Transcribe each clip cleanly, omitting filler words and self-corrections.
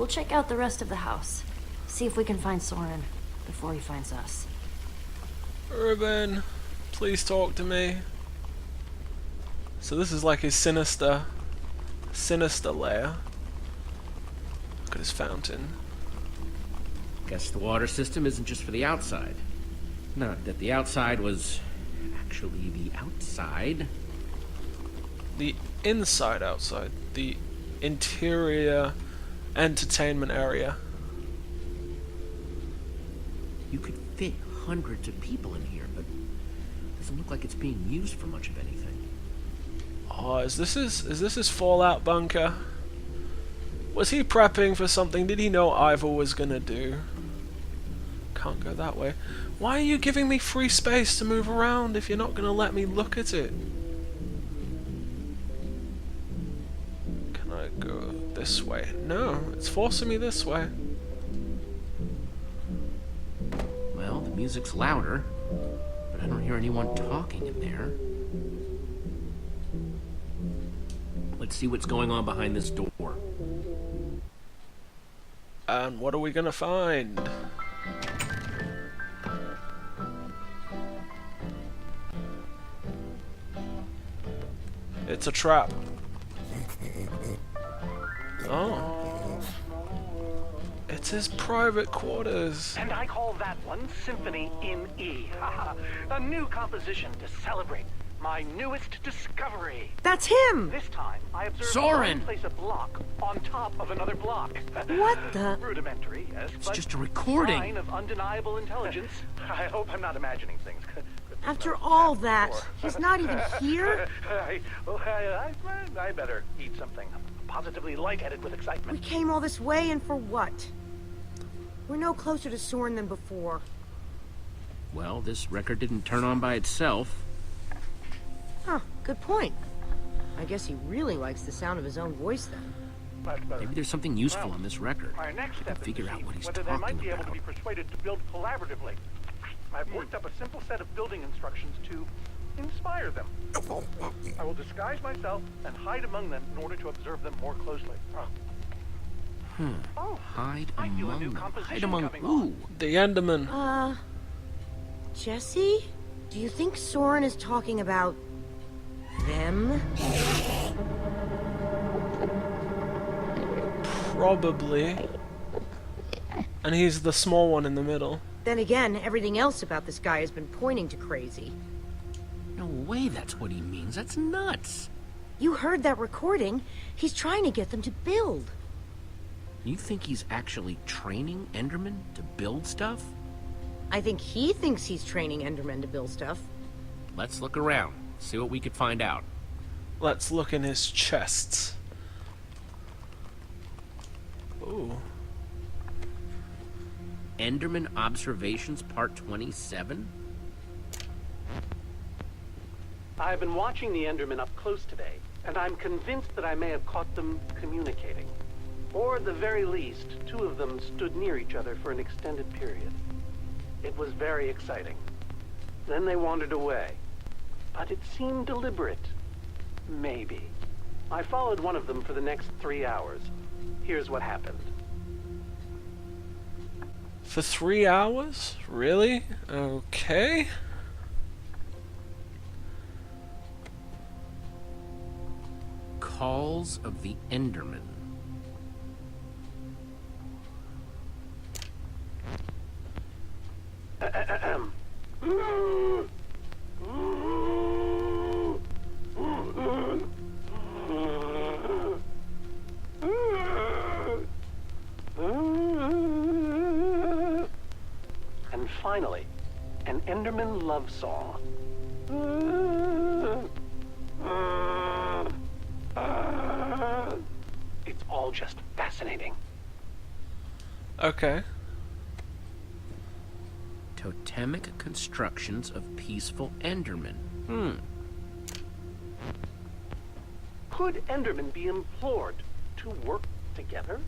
We'll check out the rest of the house. See if we can find Soren before he finds us. Ruben, please talk to me. So this is like his sinister lair. Look at his fountain. Guess the water system isn't just for the outside. Not that the outside was actually the outside. The inside outside. The interior entertainment area. You could fit hundreds of people in here, but it doesn't look like it's being used for much of anything. Oh, is this his fallout bunker? Was he prepping for something? Did he know Ivor was gonna do? Can't go that way. Why are you giving me free space to move around if you're not gonna let me look at it? Can I go this way? No, it's forcing me this way. Well, the music's louder, but I don't hear anyone talking in there. Let's see what's going on behind this door. And what are we gonna find? It's a trap. Oh. It's his private quarters. And I call that one Symphony in E. A new composition to celebrate my newest discovery. That's him! This time, I observed Soren! place a block on top of another block. What the? Rudimentary, yes, It's but just a recording. sign of undeniable intelligence. I hope I'm not imagining things. After all that, he's not even here? I better eat something. I'm positively lightheaded with We excitement. came all this way, and for what? We're no closer to Soren than before. Well, this record didn't turn on by itself. Huh, good point. I guess he really likes the sound of his own voice then. Maybe there's something useful on this record. My next I can step is figure to out see what he's whether they might talking be able to about. be persuaded to build collaboratively. I've worked up a simple set of building instructions to inspire them. I will disguise myself and hide among them in order to observe them more closely. Oh, Hide I feel a among new them. composition Hide among coming who? on. The Enderman. Jesse? Do you think Soren is talking about them? Probably. And he's the small one in the middle. Then again, everything else about this guy has been pointing to crazy. No way that's what he means. That's nuts. You heard that recording. He's trying to get them to build. You think he's actually training Endermen to build stuff? I think he thinks he's training Endermen to build stuff. Let's look around, see what we could find out. Let's look in his chests. Ooh. Enderman Observations Part 27? I've been watching the Endermen up close today, and I'm convinced that I may have caught them communicating. Or at the very least, two of them stood near each other for an extended period. It was very exciting. Then they wandered away. But it seemed deliberate. Maybe. I followed one of them for the next 3 hours. Here's what happened. For 3 hours? Really? Okay. Calls of the Enderman. And finally, an Enderman love song. It's all just fascinating. Okay. Totemic constructions of peaceful Endermen. Could Endermen be implored to work together?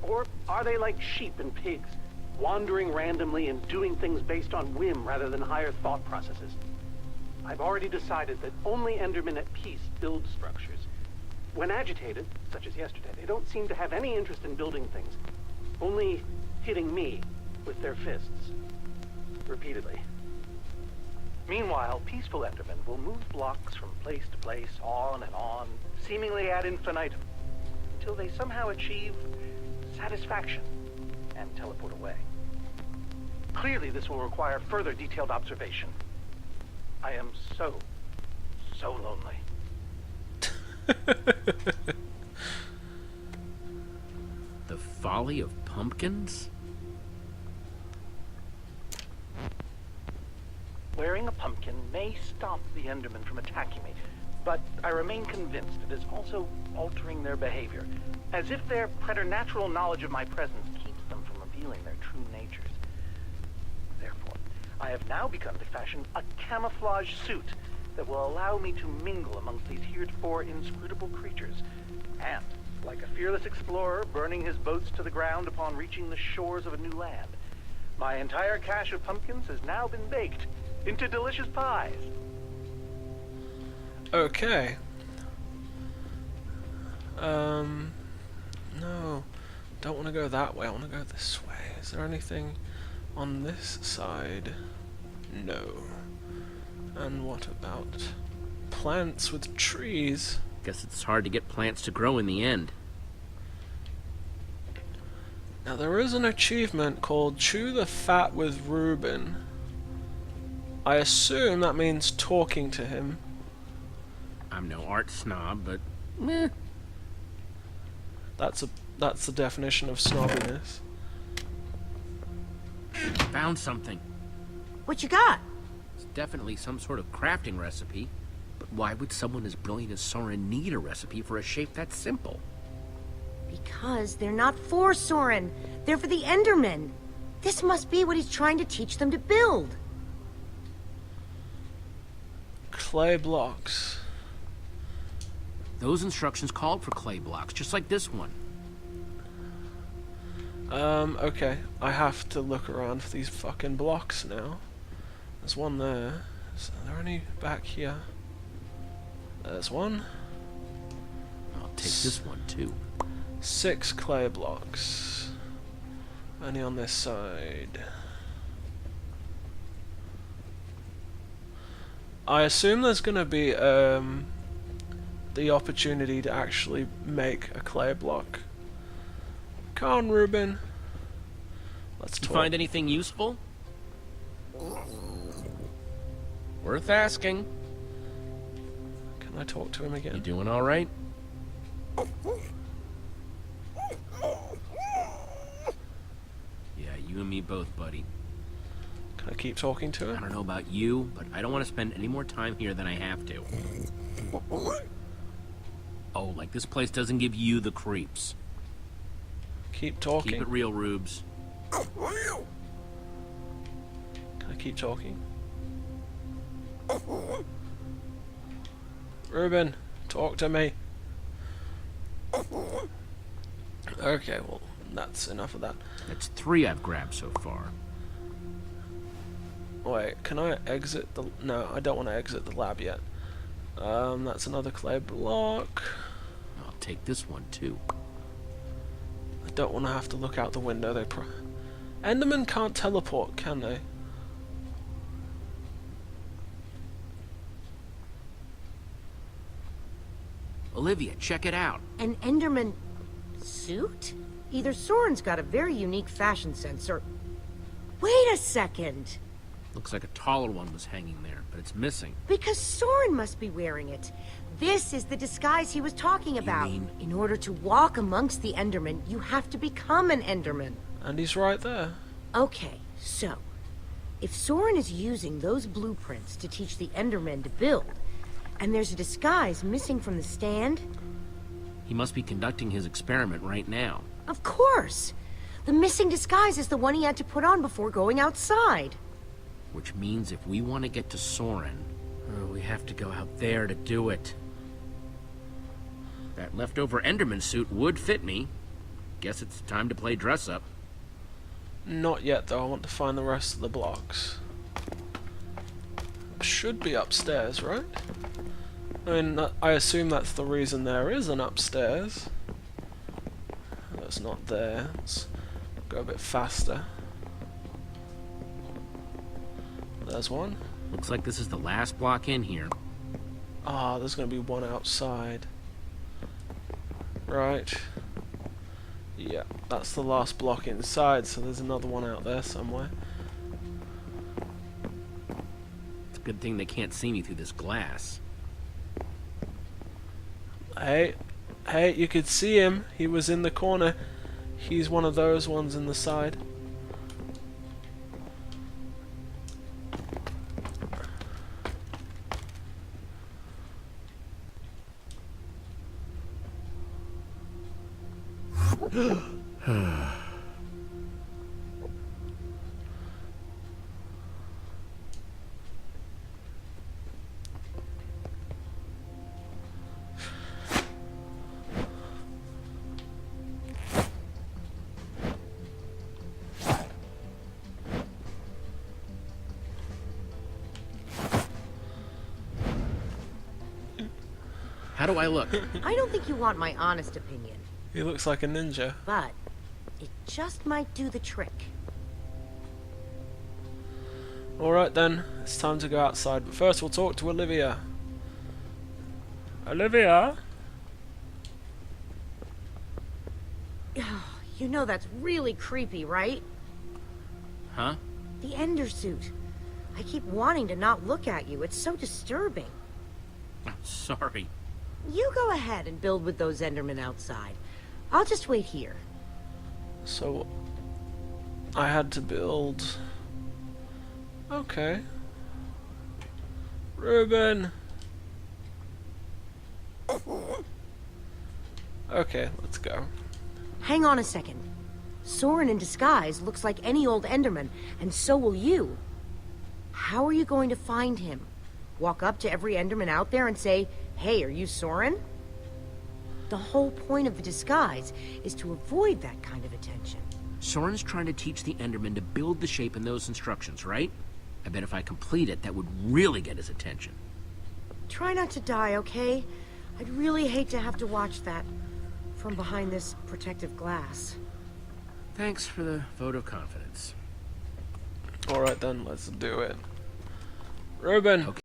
Or are they like sheep and pigs, wandering randomly and doing things based on whim rather than higher thought processes? I've already decided that only Endermen at peace build structures. When agitated, such as yesterday, they don't seem to have any interest in building things, only hitting me with their fists, repeatedly. Meanwhile, peaceful Endermen will move blocks from place to place, on and on, seemingly ad infinitum, until they somehow achieve satisfaction and teleport away. Clearly, this will require further detailed observation. I am so lonely. The folly of pumpkins? Wearing a pumpkin may stop the Endermen from attacking me, but I remain convinced it is also altering their behavior, as if their preternatural knowledge of my presence keeps them from revealing their true natures. Therefore, I have now begun to fashion a camouflage suit that will allow me to mingle amongst these heretofore inscrutable creatures, and, like a fearless explorer burning his boats to the ground upon reaching the shores of a new land, my entire cache of pumpkins has now been baked into delicious pies. Okay. No. Don't want to go that way. I want to go this way. Is there anything on this side? No. And what about plants with trees? Guess it's hard to get plants to grow in the end. Now there is an achievement called Chew the Fat with Reuben. I assume that means talking to him. I'm no art snob, but meh. That's the definition of snobbiness. Found something. What you got? It's definitely some sort of crafting recipe. But why would someone as brilliant as Soren need a recipe for a shape that simple? Because they're not for Soren. They're for the Endermen. This must be what he's trying to teach them to build. Clay blocks. Those instructions called for clay blocks, just like this one. Okay. I have to look around for these fucking blocks now. There's one there. Is there any back here? There's one. I'll take this one, too. 6 clay blocks. Any on this side? I assume there's gonna be the opportunity to actually make a clay block. Come on, Reuben. Let's Did you talk. find anything useful? Worth asking. Can I talk to him again? You doing all right? Yeah, you and me both, buddy. Can I keep talking to I him? don't know about you, but I don't want to spend any more time here than I have to. Oh, like this place doesn't give you the creeps. Keep talking. Keep it real, Rubes. Can I keep talking? Reuben, talk to me. Okay, well, that's enough of that. That's 3 I've grabbed so far. Wait, can I exit the... No, I don't want to exit the lab yet. That's another clay block. I'll take this one, too. I don't want to have to look out the window. Endermen can't teleport, can they? Olivia, check it out. An Enderman suit? Either Soren's got a very unique fashion sense, or... Wait a second! Looks like a taller one was hanging there, but it's missing. Because Soren must be wearing it. This is the disguise he was talking about. mean- In order to walk amongst the Endermen, you have to become an Enderman. And he's right there. Okay, so... If Soren is using those blueprints to teach the Endermen to build, and there's a disguise missing from the stand, He must be conducting his experiment right now. of course! The missing disguise is the one he had to put on before going outside. Which means if we want to get to Soren, we have to go out there to do it. That leftover Enderman suit would fit me. Guess it's time to play dress-up. Not yet, though. I want to find the rest of the blocks. Should be upstairs, right? I mean, I assume that's the reason there is an upstairs. That's not there. Let's go a bit faster. There's one. Looks like this is the last block in here. Ah, there's going to be one outside. Right. Yeah, that's the last block inside, so there's another one out there somewhere. It's a good thing they can't see me through this glass. Hey, you could see him. He was in the corner. He's one of those ones in the side. How do I look? I don't think you want my honest opinion, He looks like a ninja. but it just might do the trick. Alright then, it's time to go outside, but first we'll talk to Olivia. Olivia? You know that's really creepy, right? Huh? The Ender suit. I keep wanting to not look at you. It's so disturbing. Oh, sorry. You go ahead and build with those Endermen outside. I'll just wait here. So, I had to build... Okay. Ruben! Okay, let's go. Hang on a second. Soren in disguise looks like any old Enderman, and so will you. How are you going to find him? Walk up to every Enderman out there and say, "Hey, are you Soren?" The whole point of the disguise is to avoid that kind of attention. Soren's trying to teach the Enderman to build the shape in those instructions, right? I bet if I complete it, that would really get his attention. Try not to die, okay? I'd really hate to have to watch that from behind this protective glass. Thanks for the vote of confidence. Alright then, let's do it. Ruben! Okay.